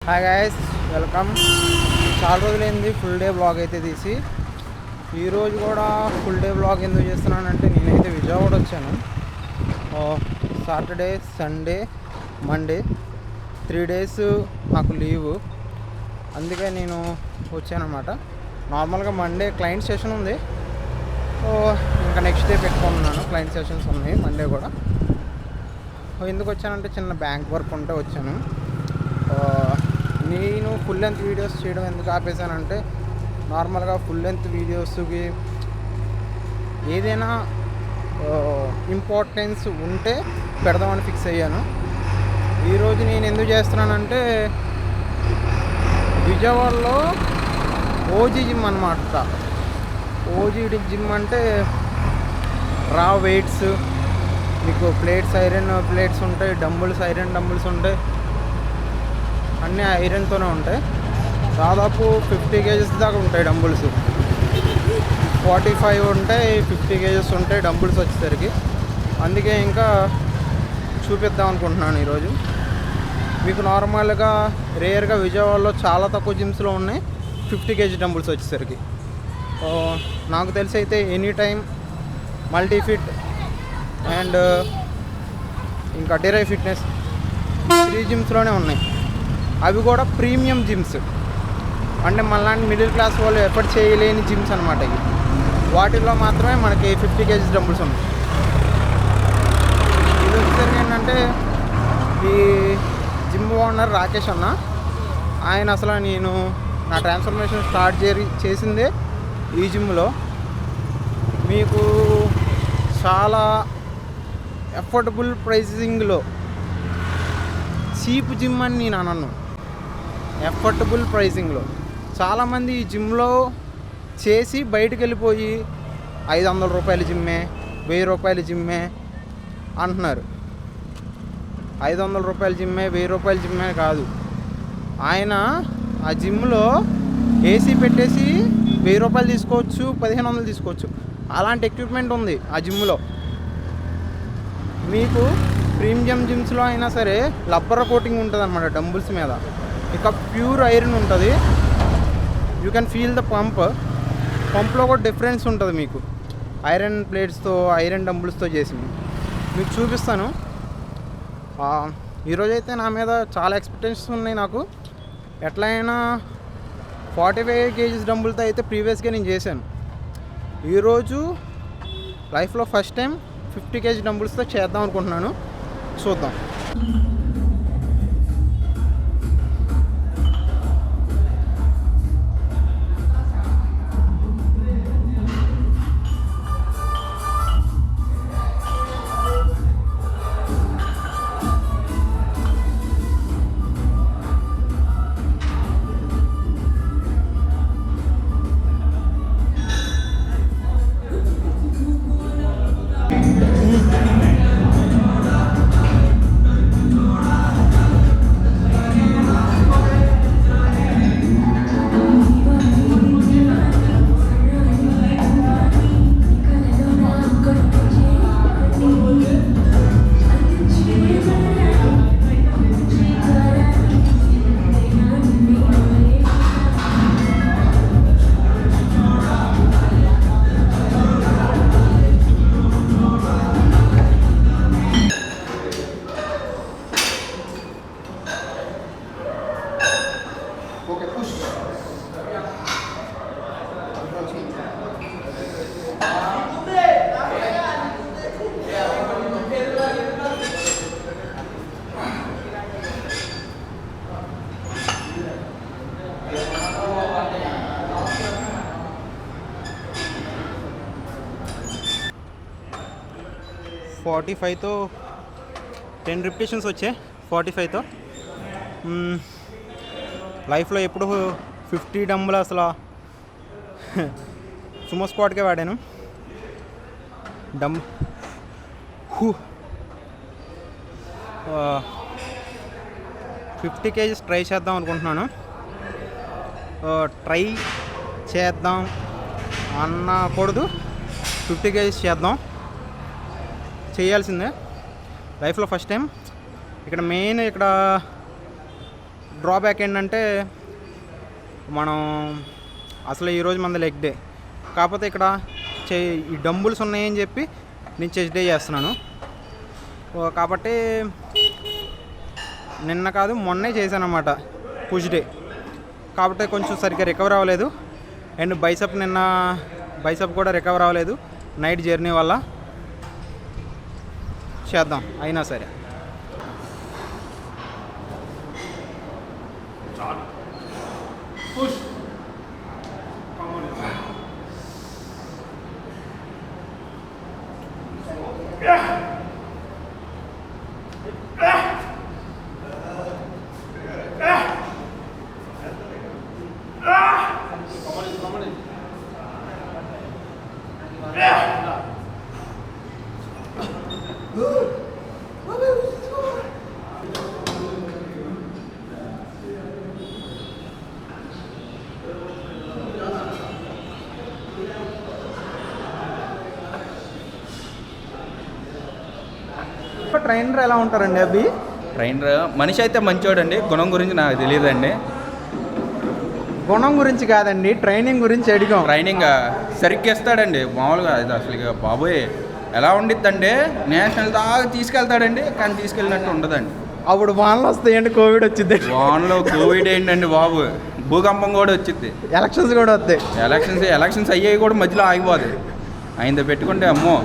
Hi guys, welcome. చాలా రోజులైంది full day blog అయితే తీసి. ఈరోజు కూడా ఫుల్ డే బ్లాగ్ ఎందుకు చేస్తున్నానంటే నేనైతే విజయవాడ వచ్చాను. సాటర్డే, సండే, మండే 3 days నాకు లీవు. అందుకే నేను వచ్చానమాట. నార్మల్గా మండే క్లయింట్ సెషన్ ఉంది. ఇంకా నెక్స్ట్ డే పెట్టుకుంటున్నాను. క్లయింట్ సెషన్స్ ఉన్నాయి మండే కూడా. ఎందుకు వచ్చానంటే చిన్న బ్యాంక్ వర్క్ ఉంటే వచ్చాను. నేను ఫుల్ లెంత్ వీడియోస్ చేయడం ఎందుకు ఆపేసానంటే నార్మల్గా ఫుల్ లెంత్ వీడియోస్కి ఏదైనా ఇంపార్టెన్స్ ఉంటే పెడదామని ఫిక్స్ అయ్యాను. ఈరోజు నేను ఎందుకు చేస్తున్నానంటే విజయవాడలో ఓజీ జిమ్ అన్నమాట. ఓజీ జిమ్ అంటే రా వెయిట్స్, మీకు ప్లేట్స్, ఐరన్ ప్లేట్స్ ఉంటాయి, డంబుల్స్, ఐరన్ డంబుల్స్ ఉంటాయి, అన్నీ ఐరన్తోనే ఉంటాయి. దాదాపు 50 kgs దాకా ఉంటాయి డంబుల్స్. 45 ఉంటాయి, 50 kgs ఉంటాయి డంబుల్స్ వచ్చేసరికి. అందుకే ఇంకా చూపిద్దాం అనుకుంటున్నాను ఈరోజు. మీకు నార్మల్గా రేర్గా విజయవాడలో చాలా తక్కువ జిమ్స్లో ఉన్నాయి 50 kg డంబుల్స్ వచ్చేసరికి. నాకు తెలిసి అయితే ఎనీ టైం, మల్టీఫిట్ అండ్ ఇంకా డిరై ఫిట్నెస్ 3 gyms ఉన్నాయి. అవి కూడా ప్రీమియం జిమ్స్, అంటే మళ్ళీ మిడిల్ క్లాస్ వాళ్ళు ఎఫర్ట్ చేయలేని జిమ్స్ అనమాట. ఇవి వాటిల్లో మాత్రమే మనకి 50 kgs డంబుల్స్ ఉన్నాయి. ఇది వచ్చేసరికి ఏంటంటే ఈ జిమ్ ఓనర్ రాకేష్ అన్న, ఆయన అసలు నేను నా ట్రాన్స్ఫర్మేషన్ స్టార్ట్ చేసిందే ఈ జిమ్లో. మీకు చాలా అఫోర్డబుల్ ప్రైసింగ్లో, చీప్ జిమ్ అని నేను అనను, అఫోర్డబుల్ ప్రైసింగ్లో. చాలామంది ఈ జిమ్లో చేసి బయటకు వెళ్ళిపోయి 500 రూపాయల జిమ్మే, 1000 రూపాయల జిమ్మే అంటున్నారు. 500 రూపాయల జిమ్మే, 1000 రూపాయల జిమ్మే కాదు. ఆయన ఆ జిమ్లో ఏసీ పెట్టేసి 1000 రూపాయలు తీసుకోవచ్చు, 1500 తీసుకోవచ్చు. అలాంటి ఎక్విప్మెంట్ ఉంది ఆ జిమ్లో. మీకు ప్రీమియం జిమ్స్లో అయినా సరే రబ్బర్ కోటింగ్ ఉంటుంది అన్నమాట డంబుల్స్ మీద. ఇక ప్యూర్ ఐరన్ ఉంటుంది. యూ కెన్ ఫీల్ ద పంప్లో కూడా డిఫరెన్స్ ఉంటుంది మీకు. ఐరన్ ప్లేట్స్తో, ఐరన్ డంబుల్స్తో చేసి మీకు చూపిస్తాను. ఈరోజైతే నా మీద చాలా ఎక్స్పెక్టేషన్స్ ఉన్నాయి నాకు. ఎట్లయినా 45 kgs డంబుల్తో అయితే ప్రీవియస్గా నేను చేశాను. ఈరోజు లైఫ్లో ఫస్ట్ టైం 50 kg డంబుల్స్తో చేద్దాం అనుకుంటున్నాను. చూద్దాం. తో 10 రిపిటేషన్స్ వచ్చాయి. 45తో లైఫ్లో ఎప్పుడు 50 డంబుల్ అసలు సుమో స్క్వాట్కే వాడాను. 50 kgs ట్రై చేద్దాం అనుకుంటున్నాను. ట్రై చేద్దాం అనకూడదు, 50 kgs చేద్దాం, చేయాల్సిందే లైఫ్లో ఫస్ట్ టైం. ఇక్కడ మెయిన్ ఇక్కడ డ్రాబ్యాక్ ఏంటంటే మనం అసలు ఈరోజు మన లెగ్ డే, కాకపోతే ఇక్కడ ఈ డంబుల్స్ ఉన్నాయని చెప్పి నేను చెస్ట్ డే చేస్తున్నాను. కాబట్టి నిన్న కాదు మొన్నే చేశాను అన్నమాట పుష్ డే, కాబట్టి కొంచెం సరిగ్గా రికవర్ అవ్వలేదు. అండ్ బైసప్ కూడా రికవర్ అవ్వలేదు నైట్ జర్నీ వల్ల. చేద్దాం అయినా సరే. ట్రైనర్ ఎలా ఉంటారండి? అవి ట్రైనర్ మనిషి అయితే మంచోడండి, గుణం గురించి నాకు తెలియదండి. గుణం గురించి కాదండి, ట్రైనింగ్ గురించి అడిగాం. ట్రైనింగ్ సరిగ్గా ఇస్తాడండి మామూలుగా. ఇది అసలు బాబోయ్ ఎలా ఉండిద్దంటే నేషనల్ దాకా తీసుకెళ్తాడండి, కానీ తీసుకెళ్ళినట్టు ఉండదండి. అప్పుడు వానలు వస్తాయండి, కోవిడ్ వచ్చింది. వానలో కోవిడ్ ఏంటండి బాబు, భూకంపం కూడా వచ్చింది, ఎలక్షన్స్ కూడా వస్తాయి. ఎలక్షన్స్ అయ్యేవి కూడా మధ్యలో ఆగిపోదు. ఆయనతో పెట్టుకుంటే అమ్మో